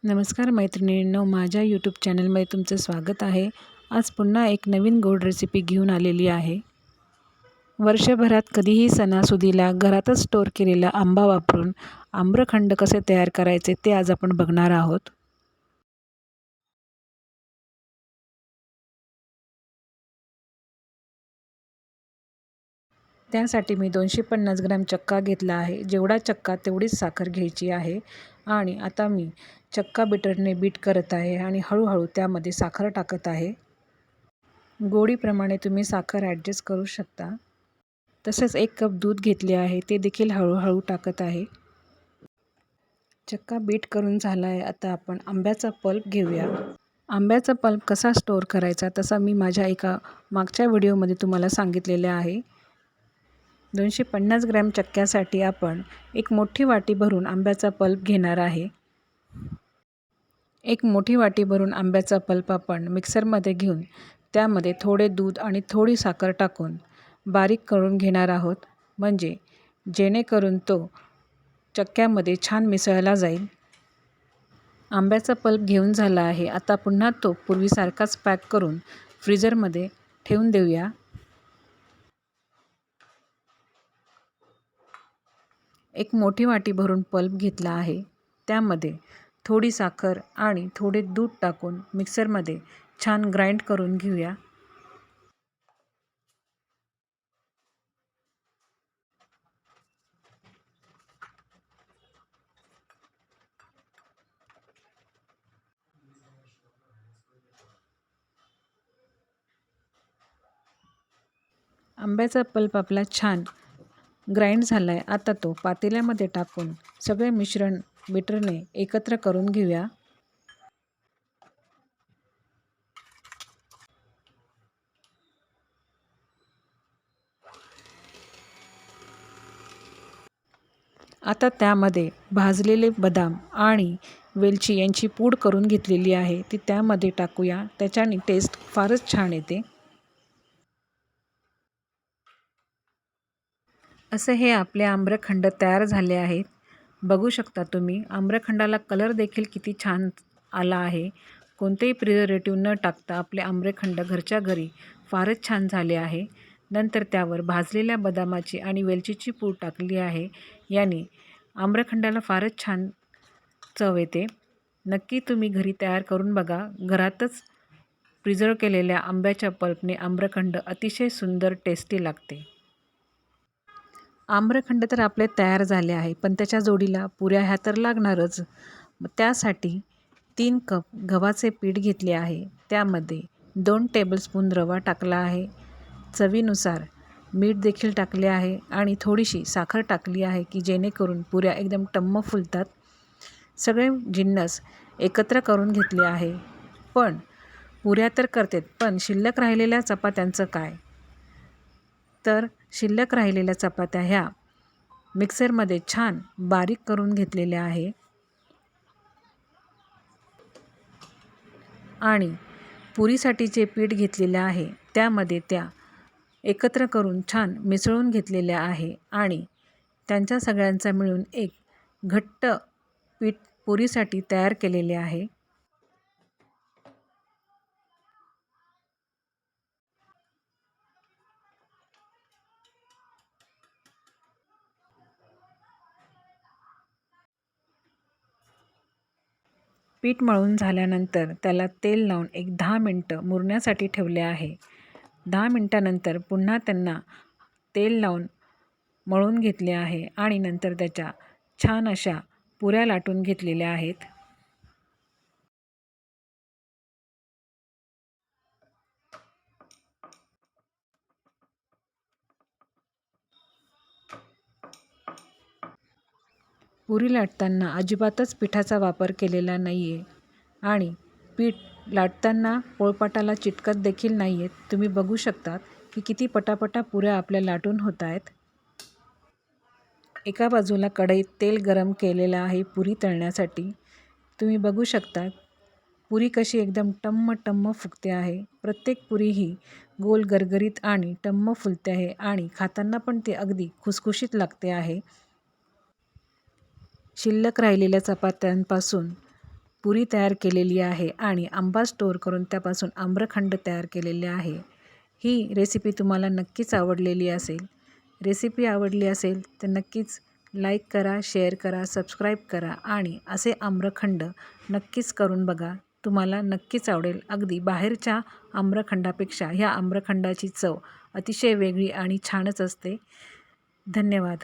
नमस्कार मैत्रिणींनो, माझ्या यूट्यूब चॅनलमध्ये तुमचं स्वागत आहे. आज पुन्हा एक नवीन गोड रेसिपी घेऊन आलेली आहे. वर्षभरात कधीही सणासुदीला घरातच स्टोअर केलेला आंबा वापरून आम्रखंड कसे तयार करायचे ते आज आपण बघणार आहोत. त्यासाठी मी 250 ग्रॅम चक्का घेतला आहे. जेवढा चक्का तेवढीच साखर घ्यायची आहे. आणि आता मी चक्का बीटरने बीट करत आहे आणि हळूहळू त्यामध्ये साखर टाकत आहे. गोडीप्रमाणे तुम्ही साखर ॲडजस्ट करू शकता. तसेच 1 कप दूध घेतले आहे, ते देखील हळूहळू टाकत आहे. चक्का बीट करून झाला आहे. आता आपण आंब्याचा पल्प घेऊया. आंब्याचा पल्प कसा स्टोअर करायचा तसा मी माझ्या एका मागच्या व्हिडिओमध्ये तुम्हाला सांगितलेले आहे. 250 ग्रॅम चक्क्यासाठी आपण एक मोठी वाटी भरून आंब्याचा पल्प घेणार आहे. एक मोठी वाटी भरून आंब्याचा पल्प आपण मिक्सरमध्ये घेऊन त्यामध्ये थोडे दूध आणि थोडी साखर टाकून बारीक करून घेणार आहोत, म्हणजे जेणेकरून तो चक्क्यामध्ये छान मिसळला जाईल. आंब्याचा पल्प घेऊन झाला आहे. आता पुन्हा तो पूर्वीसारखाच पॅक करून फ्रीजरमध्ये ठेवून देऊया. एक मोठी वाटी भरून पल्प घेतला आहे. त्यामध्ये थोडी साखर आणि थोडे दूध टाकून मिक्सरमध्ये छान ग्राइंड करून घेऊया. आंब्याचा पल्प आपला छान ग्राइंड झाला आहे. आता तो पातेल्यामध्ये टाकून सगळे मिश्रण बीटरने एकत्र करून घेऊया. आता त्यामध्ये भाजलेले बदाम आणि वेलची यांची पूड करून घेतलेली आहे, ती त्यामध्ये टाकूया. त्याच्याने टेस्ट फारच छान येते. असे हे आपले आम्रखंड तयार झाले आहेत. बघू शकता तुम्ही, आम्रखंडाला कलर देखील किती छान आला आहे. कोणतेही प्रिझर्वेटिव्ह न टाकता आपले आम्रखंड घरच्या घरी फारच छान झाले आहे. नंतर त्यावर भाजलेल्या बदामाची आणि वेलचीची पूड टाकली आहे. याने आम्रखंडाला फारच छान चव येते. नक्की तुम्ही घरी तयार करून बघा. घरातच प्रिझर्व केलेल्या आंब्याच्या पल्पने आम्रखंड अतिशय सुंदर टेस्टी लागते. आम्रखंड तर आपले तयार झाले आहे, पण त्याच्या जोडीला पुऱ्या ह्या तर लागणारच. त्यासाठी 3 कप गव्हाचे पीठ घेतले आहे. त्यामध्ये 2 टेबलस्पून रवा टाकला आहे. चवीनुसार मीठ देखील टाकले आहे आणि थोडीशी साखर टाकली आहे, की जेणेकरून पुऱ्या एकदम टम्म फुलतात. सगळे जिन्नस एकत्र करून घेतले आहे. पण पुऱ्या तर करतेत, पण शिल्लक राहिलेल्या चपात्यांचं काय? तर शिल्लक राहिलेल्या चपात्या ह्या मिक्सरमध्ये छान बारीक करून घेतलेल्या आहे. आणि पुरीसाठी जे पीठ घेतलेले आहे त्यामध्ये त्या एकत्र करून छान मिसळून घेतलेल्या आहे आणि त्यांच्या सगळ्यांचा मिळून एक घट्ट पीठ पुरीसाठी तयार केलेले आहे. पीठ मळून झाल्यानंतर त्याला तेल लावून एक 10 मिनटं मुरण्यासाठी ठेवले आहे. 10 मिनटानंतर पुन्हा त्यांना तेल लावून मळून घेतले आहे आणि नंतर त्याच्या छान अशा पुऱ्या लाटून घेतलेल्या आहेत. पुरी लाटताना अजिबातच पिठाचा वापर केलेला नाही आहे आणि पीठ लाटताना पोळपाटाला चिटकत देखील नाही आहेत. तुम्ही बघू शकता की किती पटापटा पुऱ्या आपल्या लाटून होत आहेत. एका बाजूला कढईत तेल गरम केलेलं आहे पुरी तळण्यासाठी. तुम्ही बघू शकता पुरी कशी एकदम टम्म टम्म फुगते आहे. प्रत्येक पुरी ही गोल गरगरीत आणि टम्म फुलते आहे आणि खाताना पण ते अगदी खुसखुशीत लागते आहे. शिल्लक राहिलेल्या चपात्यांपासून पुरी तयार केलेली आहे आणि आंबा स्टोअर करून त्यापासून आम्रखंड तयार केलेले आहे. ही रेसिपी तुम्हाला नक्कीच आवडलेली असेल. रेसिपी आवडली असेल तर नक्कीच लाईक करा, शेअर करा, सबस्क्राईब करा आणि असे आम्रखंड नक्कीच करून बघा. तुम्हाला नक्कीच आवडेल. अगदी बाहेरच्या आम्रखंडापेक्षा ह्या आम्रखंडाची चव अतिशय वेगळी आणि छानच असते. धन्यवाद.